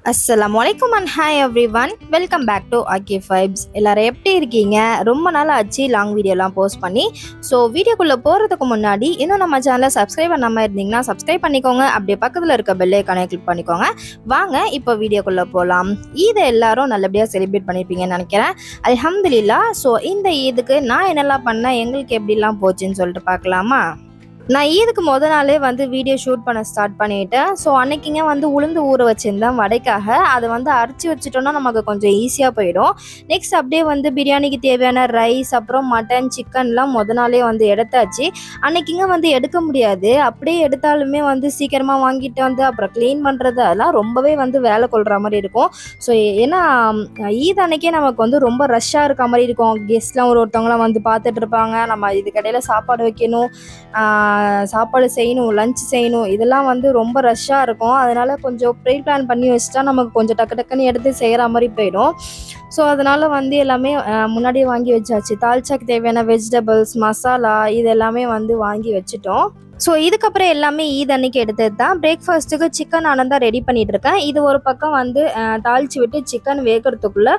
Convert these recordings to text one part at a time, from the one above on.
அஸ்ஸலாமுஅலைக்கும் and hi everyone, welcome back to Aakif vibes. எல்லோரும் எப்படி இருக்கீங்க? ரொம்ப நாள் ஆச்சு லாங் வீடியோலாம் போஸ்ட் பண்ணி. ஸோ வீடியோக்குள்ளே போகிறதுக்கு முன்னாடி இன்னும் நம்ம சேனலை சப்ஸ்கிரைப் பண்ணாமல் இருந்தீங்கன்னா சப்ஸ்கிரைப் பண்ணிக்கோங்க. அப்படியே பக்கத்தில் இருக்க பெல் ஐக்கானை கிளிக் பண்ணிக்கோங்க. வாங்க இப்போ வீடியோக்குள்ளே போகலாம். ஈதை எல்லாரும் நல்லபடியாக செலிப்ரேட் பண்ணியிருப்பீங்கன்னு நினைக்கிறேன். அல்ஹம்துலில்லாஹ். ஸோ இந்த ஈதுக்கு நான் என்னெல்லாம் பண்ணேன், எங்களுக்கு எப்படிலாம் போச்சுன்னு சொல்லிட்டு பார்க்கலாமா? நான் ஈதுக்கு நாளே வீடியோ ஷூட் பண்ண ஸ்டார்ட் பண்ணிட்டேன். ஸோ அன்னைக்குங்க உளுந்து ஊற வச்சுருந்தேன் வடைக்காக. அதை அரைச்சி வச்சுட்டோன்னா நமக்கு கொஞ்சம் ஈஸியாக போயிடும். நெக்ஸ்ட் அப்படியே பிரியாணிக்கு தேவையான ரைஸ், அப்புறம் மட்டன், சிக்கன்லாம் நாளே எடுத்தாச்சு. அன்னைக்குங்க எடுக்க முடியாது. அப்படியே எடுத்தாலுமே சீக்கிரமாக வாங்கிட்டு அப்புறம் க்ளீன் பண்ணுறது அதெல்லாம் ரொம்பவே வேலை கொள்கிற மாதிரி இருக்கும். ஸோ ஏன்னா ஈத் அன்னைக்கே நமக்கு ரொம்ப ரஷ்ஷாக இருக்க மாதிரி இருக்கும். கெஸ்ட்லாம் ஒருத்தவங்களாம் பார்த்துட்டு இருப்பாங்க. நம்ம இதுக்கடையில் சாப்பாடு வைக்கணும், சாப்பாடு செய்யணும், லஞ்ச் செய்யணும். இதெல்லாம் ரொம்ப ரஷ்ஷாக இருக்கும். அதனால் கொஞ்சம் ப்ரீ பிளான் பண்ணி வச்சுட்டா நமக்கு கொஞ்சம் டக்கு டக்குன்னு எடுத்து செய்கிற மாதிரி போயிடும். ஸோ அதனால் எல்லாமே முன்னாடியே வாங்கி வச்சாச்சு. தால்ச்சாக்கு தேவையான வெஜிடபிள்ஸ், மசாலா இது எல்லாமே வாங்கி வச்சுட்டோம். ஸோ இதுக்கப்புறம் எல்லாமே ஈத் அன்னைக்கு எடுத்தது தான். பிரேக்ஃபாஸ்ட்டுக்கு சிக்கன் ஆனந்தான் ரெடி பண்ணிகிட்டு இருக்கேன். இது ஒரு பக்கம் தாளித்து விட்டு சிக்கன் வேகிறதுக்குள்ளே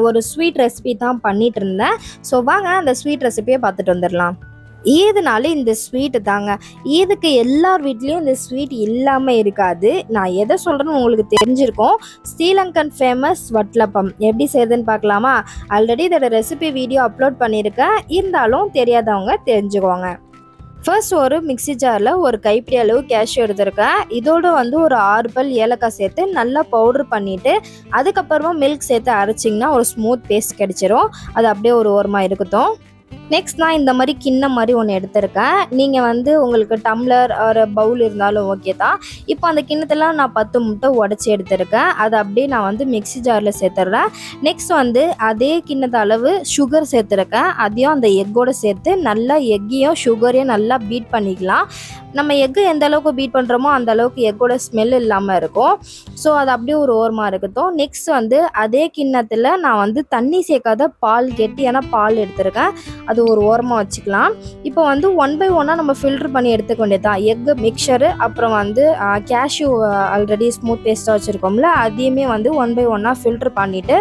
ஒரு ஸ்வீட் ரெசிபி தான் பண்ணிகிட்டு இருந்தேன். ஸோ வாங்க அந்த ஸ்வீட் ரெசிபியை பார்த்துட்டு வந்துடலாம். ஈதுனாலே இந்த ஸ்வீட்டு தாங்க. ஈதுக்கு எல்லார் வீட்லேயும் இந்த ஸ்வீட் இல்லாமல் இருக்காது. நான் எதை சொல்கிறேன்னு உங்களுக்கு தெரிஞ்சிருக்கோம். ஸ்ரீலங்கன் ஃபேமஸ் வட்லப்பம் எப்படி செய்யுதுன்னு பார்க்கலாமா? ஆல்ரெடி இதோட ரெசிபி வீடியோ அப்லோட் பண்ணியிருக்கேன். இருந்தாலும் தெரியாதவங்க தெரிஞ்சுக்கோங்க. ஃபர்ஸ்ட் ஒரு மிக்சி ஜாரில் ஒரு கைப்பிடி அளவு கேஷ்யூ எடுத்திருக்கேன். இதோடு ஒரு 6 பல் ஏலக்காய் சேர்த்து நல்லா பவுட்ரு பண்ணிவிட்டு அதுக்கப்புறமா மில்க் சேர்த்து அரைச்சிங்கன்னா ஒரு ஸ்மூத் பேஸ்ட் கிடச்சிரும். அது அப்படியே ஒரு ஓரமாக இருக்கட்டும். நெக்ஸ்ட் நான் இந்த மாதிரி கிண்ணம் மாதிரி ஒன்று எடுத்திருக்கேன். நீங்கள் உங்களுக்கு டம்ளர் ஒரு பவுல் இருந்தாலும் ஓகே தான். இப்போ அந்த கிண்ணத்தெல்லாம் நான் 10 முட்டை உடச்சி எடுத்திருக்கேன். அதை அப்படியே நான் மிக்சி ஜாரில் சேர்த்துட்றேன். நெக்ஸ்ட் அதே கிண்ணத்து அளவு சுகர் சேர்த்துருக்கேன். அதையும் அந்த எக்கோடு சேர்த்து நல்லா எக்கையும் சுகரையும் நல்லா பீட் பண்ணிக்கலாம். நம்ம எக்கு எந்த அளவுக்கு பீட் பண்ணுறோமோ அந்த அளவுக்கு எக்கோட ஸ்மெல் இல்லாமல் இருக்கும். ஸோ அது அப்படியே ஒரு ஓரமாக இருக்கட்டும். நெக்ஸ்ட் அதே கிண்ணத்தில் நான் தண்ணி சேர்க்காத பால், கெட்டியான பால் எடுத்திருக்கேன். அது ஒரு ஓரமாக வச்சுக்கலாம். இப்போ 1 பை 1 நம்ம ஃபில்ட்ரு பண்ணி எடுத்துக்க வேண்டியதான். எக்கு மிக்சரு, அப்புறம் கேஷ்யூ ஆல்ரெடி ஸ்மூத் பேஸ்ட்டாக வச்சுருக்கோம்ல, அதையுமே 1 பை 1 ஃபில்ட்ரு பண்ணிவிட்டு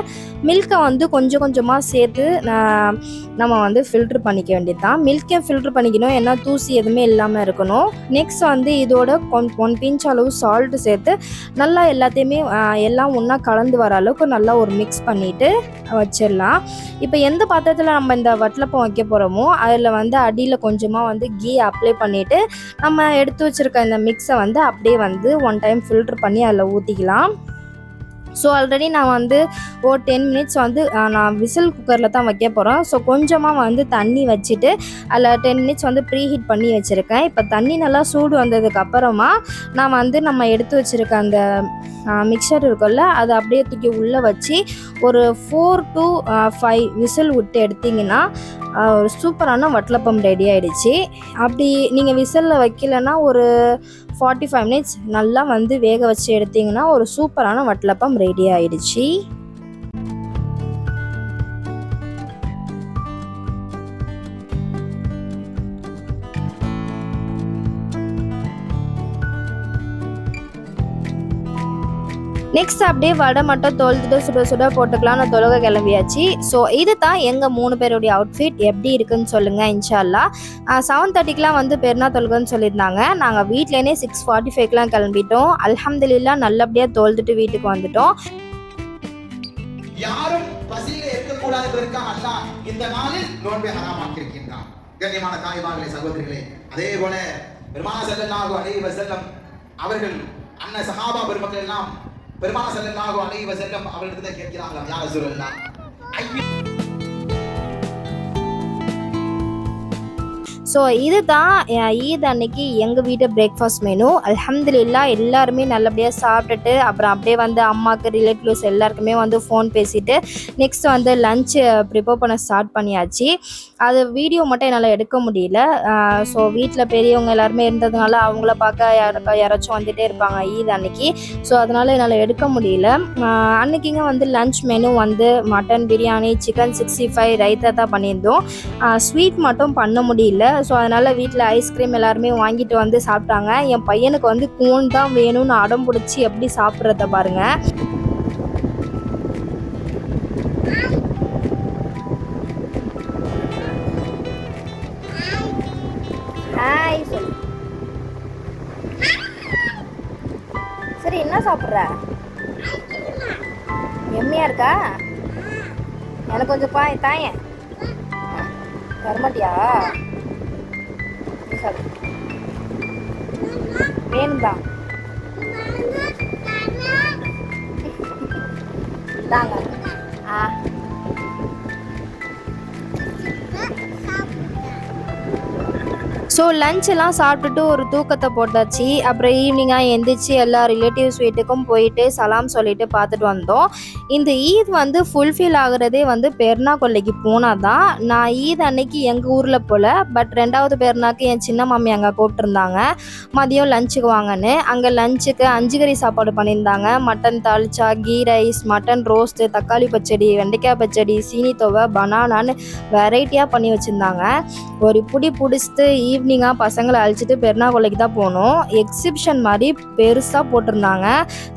மில்கை கொஞ்சம் கொஞ்சமாக சேர்த்து நம்ம ஃபில்ட்ரு பண்ணிக்க வேண்டியது தான். மில்கையும் ஃபில்ட்ரு பண்ணிக்கணும், ஏன்னா தூசி எதுவுமே இல்லாமல் இருக்கணும். நெக்ஸ்ட் இதோட 1 பிஞ்ச் அளவு சால்ட்டு சேர்த்து நல்லா எல்லாத்தையுமே எல்லாம் ஒன்றா கலந்து வர அளவுக்கு நல்லா ஒரு மிக்ஸ் பண்ணிவிட்டு வச்சிடலாம். இப்போ எந்த பாத்திரத்தில் நம்ம இந்த வட்டலப்பம் வைக்க போகிறோமோ அதில் அடியில் கொஞ்சமாக கீ அப்ளை பண்ணிவிட்டு நம்ம எடுத்து வச்சுருக்க இந்த மிக்ஸை அப்படியே 1 டைம் ஃபில்ட்ரு பண்ணி அதில் ஊற்றிக்கலாம். ஸோ ஆல்ரெடி நான் ஒரு 10 மினிட்ஸ் நான் விசில் குக்கரில் தான் வைக்க போகிறேன். ஸோ கொஞ்சமாக தண்ணி வச்சுட்டு அதில் 10 மினிட்ஸ் ப்ரீ ஹீட் பண்ணி வச்சுருக்கேன். இப்போ தண்ணி நல்லா சூடு வந்ததுக்கப்புறமா நான் நம்ம எடுத்து வச்சுருக்க அந்த மிக்சர் இருக்குல்ல, அதை அப்படியே தூக்கி உள்ளே வச்சு ஒரு 4 to 5 விசில் விட்டு எடுத்திங்கன்னா ஒரு சூப்பரான வட்டலப்பம் ரெடி ஆகிடுச்சு. அப்படி நீங்கள் விசிலில் வைக்கலைன்னா ஒரு 45 மினிட்ஸ் நல்லா வேக வச்சு எடுத்திங்கன்னா ஒரு சூப்பரான வட்டலப்பம் ரெடி ஆகிடுச்சு. நெக்ஸ்ட் அப்படியே வடை மட்டும் தொழுதுட்டு சுட சுட போட்டுக்கலாம். நான் தொழுக கிளம்பியாச்சு. ஸோ இது தான் எங்கள் 3 பேருடைய அவுட்ஃபிட். எப்படி இருக்குன்னு சொல்லுங்கள். இன்ஷால்லா 7:30க்குலாம் பெருநா தொழுகன்னு சொல்லியிருந்தாங்க. நாங்கள் வீட்லேயே 6:45க்குலாம் கிளம்பிட்டோம். அல்ஹம்துலில்லாஹ் நல்லபடியாக தொழுதுட்டு வீட்டுக்கு வந்துட்டோம். யாரும் பசியில இருக்கக்கூடாது என்பதற்காக அல்லாஹ் இந்த நாளில் நோன்பை ஹராமாக்கி இருக்கின்றான். கண்ணியமான தாய்மார்களே, சகோதரிகளே, அதே போல பெருமானார் ஸல்லல்லாஹு அலைஹி வஸல்லம் அவர்கள் அன்ன சஹாபா பெருமக்கள் எல்லாம் பெருமானார் ஸல்லல்லாஹு அலைஹி வஸல்லம் அவர்களிடத்தில் கேட்கிறார்களாம், யா ரசூலல்லாஹ், ஸோ இது தான் ஈத் அன்னைக்கு எங்கள் வீட்டு பிரேக்ஃபாஸ்ட் மெனு. அல்ஹம்துலில்லாஹ் எல்லாருமே நல்லபடியாக சாப்பிட்டுட்டு அப்புறம் அப்படியே அம்மாவுக்கு ரிலேட்டிவ்ஸ் எல்லாருக்குமே ஃபோன் பேசிவிட்டு நெக்ஸ்ட் லஞ்சு ப்ரிப்பேர் பண்ண ஸ்டார்ட் பண்ணியாச்சு. அது வீடியோ மட்டும் என்னால் எடுக்க முடியல. ஸோ வீட்டில் பெரியவங்க எல்லாருமே இருந்ததுனால அவங்கள பார்க்க யாராச்சும் வந்துகிட்டே இருப்பாங்க ஈத் அன்னைக்கு. ஸோ அதனால் என்னால் எடுக்க முடியல. அன்றைக்கிங்க lunch menu mutton biryani, chicken 65, raita தான் பண்ணியிருந்தோம். ஸ்வீட் மட்டும் பண்ண முடியல. ஸோ அதனால் வீட்டில் ஐஸ்கிரீம் எல்லாருமே வாங்கிட்டு சாப்பிட்டாங்க. என் பையனுக்கு கூன் தான் வேணும்னு அடம் பிடிச்சி எப்படி சாப்பிட்றத பாருங்கள். ஹாய் சொல்லு. சரி, என்ன சாப்பிட்ற? எம்மியா இருக்கா? எனக்கு கொஞ்சம் தாயேன். வரமாட்டியா? வேணும்தான். தாங்க. ஆ, ஸோ லஞ்செல்லாம் சாப்பிட்டுட்டு ஒரு தூக்கத்தை போட்டாச்சு. அப்புறம் ஈவினிங்காக எந்திரிச்சு எல்லா ரிலேட்டிவ்ஸ் வீட்டுக்கும் போயிட்டு சலாம் சொல்லிட்டு பார்த்துட்டு வந்தோம். இந்த ஈத் வந்து ஃபுல்ஃபில் ஆகுறதே வந்து பெருநா கொல்லைக்கு போனால் தான். நான் ஈத் அன்னைக்கு எங்கள் ஊரில் போல், பட் 2வது பெருநாக்கு என் சின்ன மாமி அங்கே கூப்பிட்டுருந்தாங்க மதியம் லஞ்சுக்கு வாங்கன்னு. அங்கே லஞ்சுக்கு 5 கறி சாப்பாடு பண்ணியிருந்தாங்க. Mutton dalcha, ghee rice, mutton roast, தக்காளி பச்சடி, வெண்டைக்காய் பச்சடி, சீனி துவை, பனானான்னு வெரைட்டியாக பண்ணி வச்சுருந்தாங்க. ஒரு பிடிச்சிட்டு ஈவினிங்காக பசங்களை அழைச்சிட்டு பெருநா கொல்லைக்கு தான் போனோம். எக்ஸிபிஷன் மாதிரி பெருசாக போட்டிருந்தாங்க.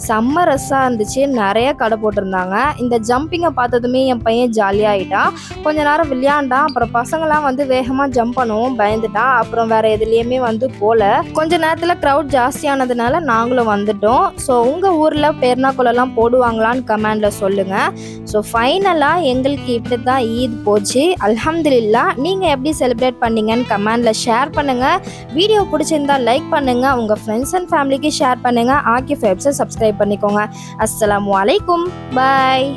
செம்ம ரஸ்ஸாக இருந்துச்சு. நிறைய கடை போட்டிருந்தாங்க. இந்த ஜம்பிங்கை பார்த்ததுமே என் பையன் ஜாலியாகிட்டான். கொஞ்ச நேரம் விளையாண்டான். அப்புறம் பசங்களாம் வந்து வேகமாக ஜம்ப் பண்ணுவோம், பயந்துட்டான். அப்புறம் வேறு எதுலேயுமே வந்து போகல. கொஞ்ச நேரத்தில் க்ரௌட் ஜாஸ்தியானதுனால நாங்களும் வந்துட்டோம். ஸோ உங்கள் ஊரில் பெருநா கொல்லைலாம் போடுவாங்களான்னு கமெண்டில் சொல்லுங்கள். ஸோ ஃபைனலாக எங்களுக்கு இப்படி தான் ஈத் போச்சு. அல்ஹம்துலில்லாஹ். நீங்கள் எப்படி செலிப்ரேட் பண்ணீங்கன்னு கமெண்டில் ஷேர் பண்ணுங்கள். வீடியோ பிடிச்சிருந்தா லைக் பண்ணுங்கள். உங்கள் ஃப்ரெண்ட்ஸ் அண்ட் ஃபேமிலிக்கு ஷேர் பண்ணுங்கள். ஆகிஃப் வைப்ஸை சப்ஸ்கிரைப் பண்ணிக்கோங்க. அஸ்ஸலாமு அலைக்கும். பாய்.